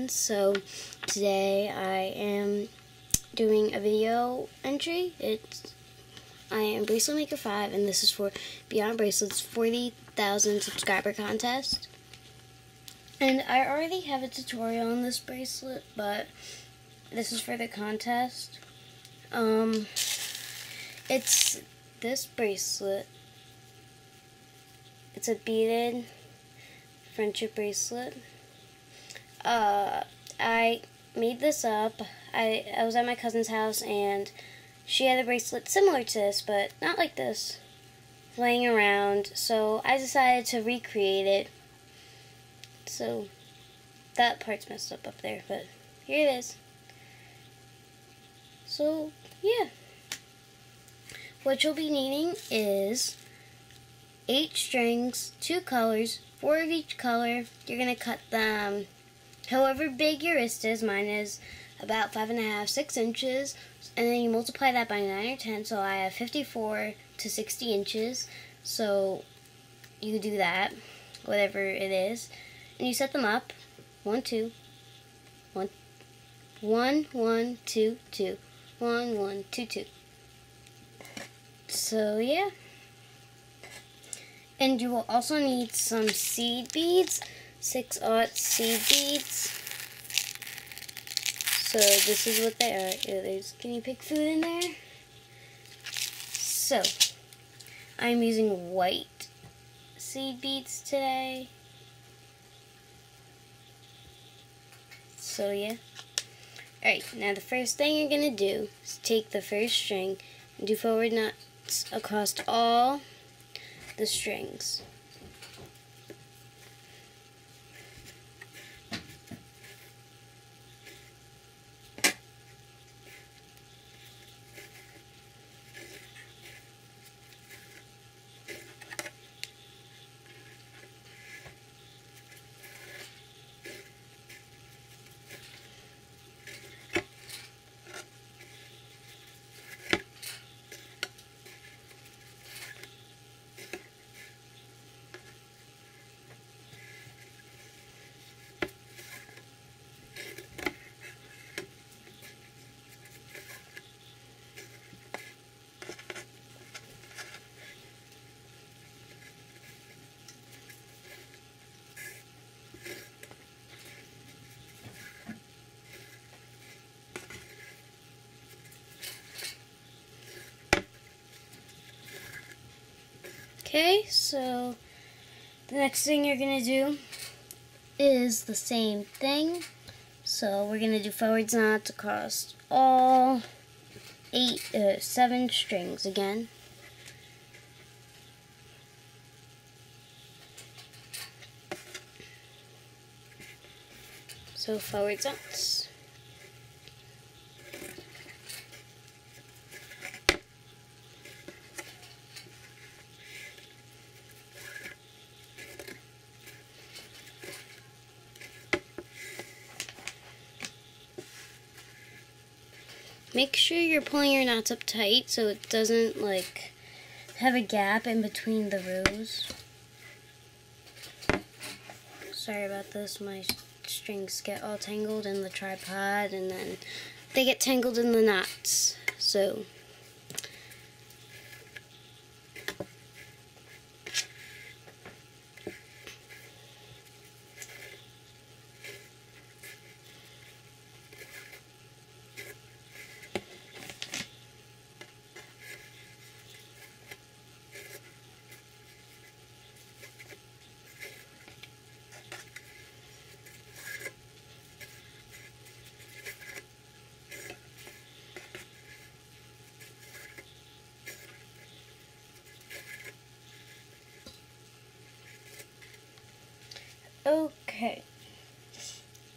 everyone. So today I am doing a video entry. I am Bracelet Maker 5 and this is for Beyond Bracelets 40,000 subscriber contest. And I already have a tutorial on this bracelet, but this is for the contest. It's this bracelet. It's a beaded friendship bracelet. I made this up. I was at my cousin's house and she had a bracelet similar to this, but not like this, laying around. So I decided to recreate it. So that part's messed up there, but here it is. So yeah. What you'll be needing is 8 strings, 2 colors, 4 of each color. You're going to cut them however big your wrist is. Mine is about 5.5, 6 inches. And then you multiply that by 9 or 10. So I have 54 to 60 inches. So you do that, whatever it is. And you set them up. 1, 2, 1, 1, 1, 2, 2, 1, 1, 2, 2. So yeah. And you will also need some seed beads, 6/0 seed beads. So this is what they are. Ew, there's guinea pig food in there. So I'm using white seed beads today. So yeah. Alright, now the first thing you're going to do is take the first string and do forward knots across all the strings. Okay, so the next thing you're going to do is the same thing. So we're going to do forward knots across all 7 strings again. So forward knots. Make sure you're pulling your knots up tight so it doesn't like have a gap in between the rows. Sorry about this, my strings get all tangled in the tripod and then they get tangled in the knots. So okay,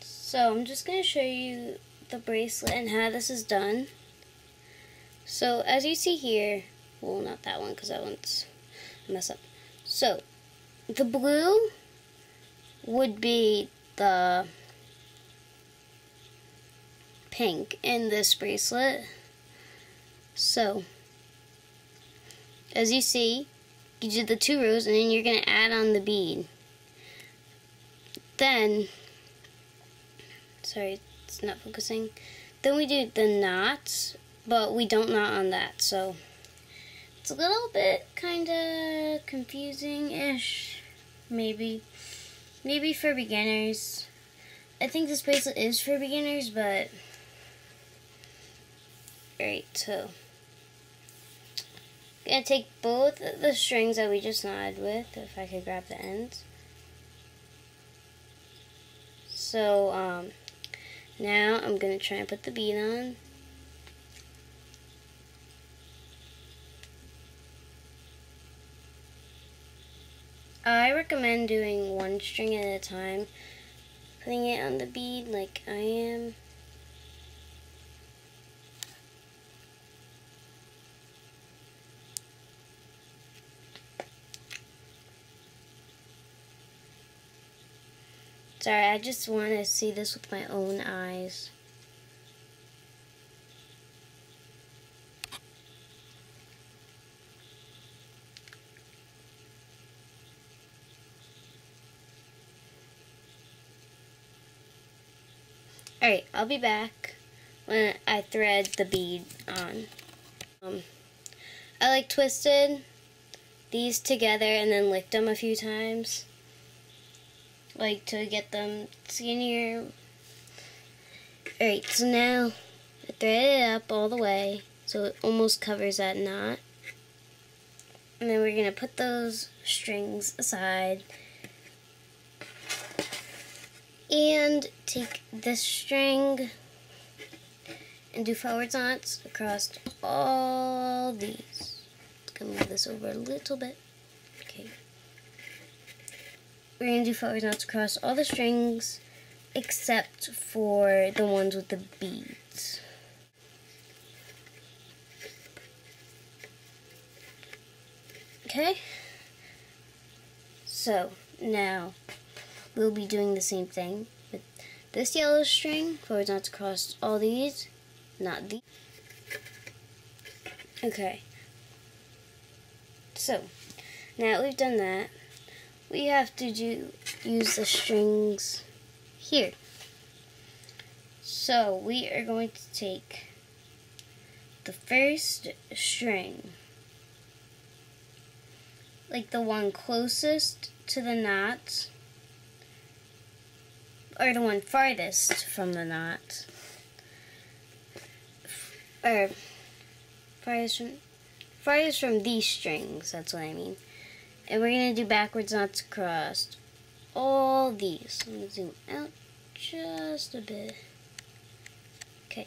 so I'm just going to show you the bracelet and how this is done. So as you see here, well, not that one because that one's a mess up. So the blue would be the pink in this bracelet. So as you see, you do the 2 rows and then you're going to add on the bead. Then sorry, it's not focusing. Then we do the knots, but we don't knot on that, so it's a little bit kind of confusing-ish, maybe for beginners. I think this bracelet is for beginners, but alright, so I'm gonna take both the strings that we just knotted with, if I could grab the ends. So now I'm gonna try and put the bead on. I recommend doing one string at a time, putting it on the bead like I am. Sorry, I just want to see this with my own eyes. Alright, I'll be back when I thread the bead on. I like twisted these together and then licked them a few times, like to get them skinnier. Alright, so now I thread it up all the way so it almost covers that knot. And then we're going to put those strings aside and take this string and do forward knots across all these. Let's go move this over a little bit. Okay. We're going to do forward knots across all the strings except for the ones with the beads. Okay? So, now we'll be doing the same thing with this yellow string, forward knots across all these, not these. Okay. So, now that we've done that, we have to use the strings here. So, we are going to take the first string, like the one closest to the knot, or the one farthest from the knot, or farthest from these strings, that's what I mean. And we're going to do backwards knots across all these. I'm going to zoom out just a bit. Okay.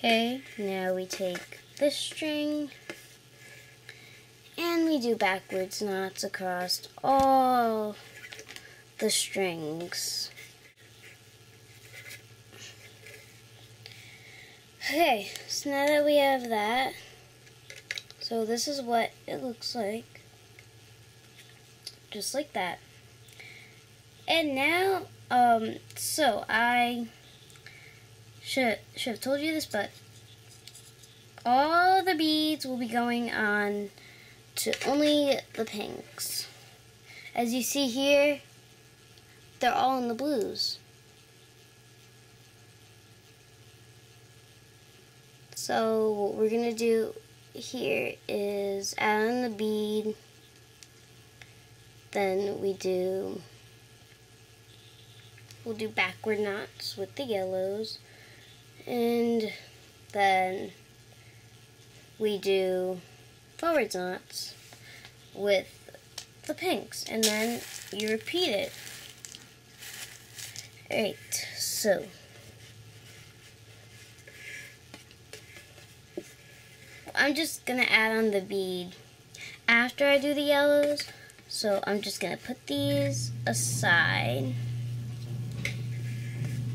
Okay, now we take this string and we do backwards knots across all the strings. Okay, so now that we have that, so this is what it looks like, just like that. And now, so I should have told you this, but all the beads will be going on to only the pinks. As you see here, they're all in the blues. So what we're going to do here is add on the bead, then we'll do backward knots with the yellows, and then we do forward knots with the pinks, and then you repeat it. Alright, so I'm just gonna add on the bead after I do the yellows, So I'm just going to put these aside.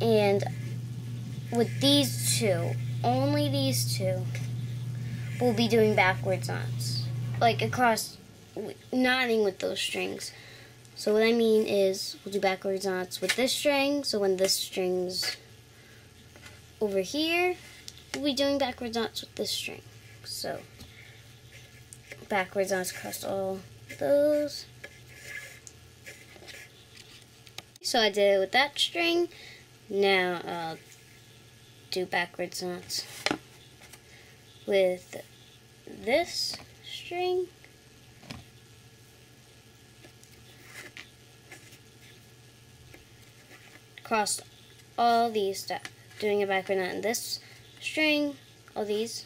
And with these two, only these two, we'll be doing backwards knots. Like across, knotting with those strings. So what I mean is, we'll do backwards knots with this string. So when this string's over here, we'll be doing backwards knots with this string. So backwards knots across all those. So I did it with that string. Now I'll do backwards knots with this string. Across all these, doing a backward knot in this string, all these,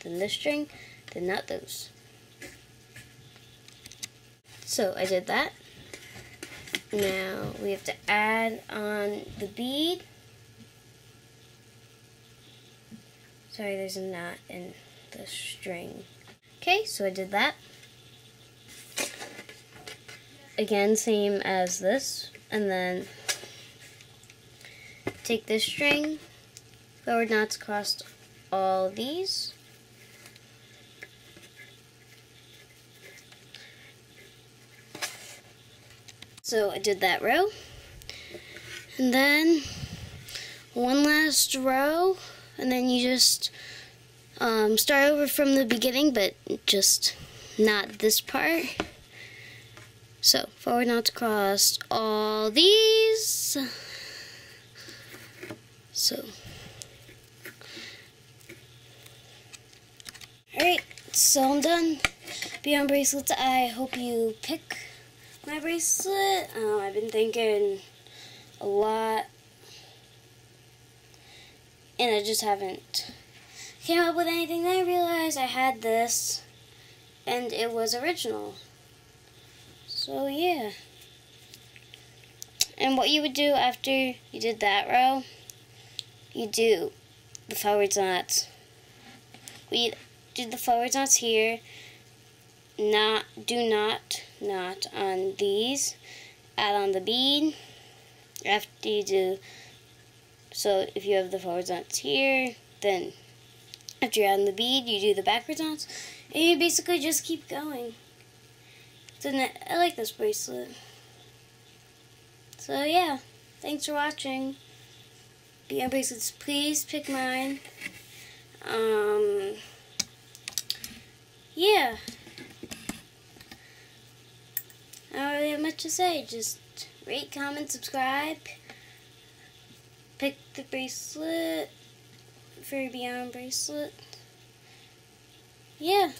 then this string, then not those. So I did that. Now we have to add on the bead. Sorry, there's a knot in the string. Okay, so I did that. Again, same as this, and then take this string, forward knots across all these. So I did that row, and then one last row, and then you just start over from the beginning, but just not this part. So forward knots across all these. So, alright, so I'm done. Beyond Bracelets, I hope you pick my bracelet. I've been thinking a lot, and I just haven't came up with anything. Then I realized I had this, and it was original. So yeah. And what you would do after you did that row, you do the forward knots. We do the forward knots here. Do not knot on these. Add on the bead after you do. So if you have the forward knots here, then after you add on the bead, you do the backwards knots, and you basically just keep going. So I like this bracelet. So yeah, thanks for watching. Beyond Bracelets, please pick mine. Yeah. I don't really have much to say. Just rate, comment, subscribe. Pick the bracelet for Beyond Bracelet. Yeah.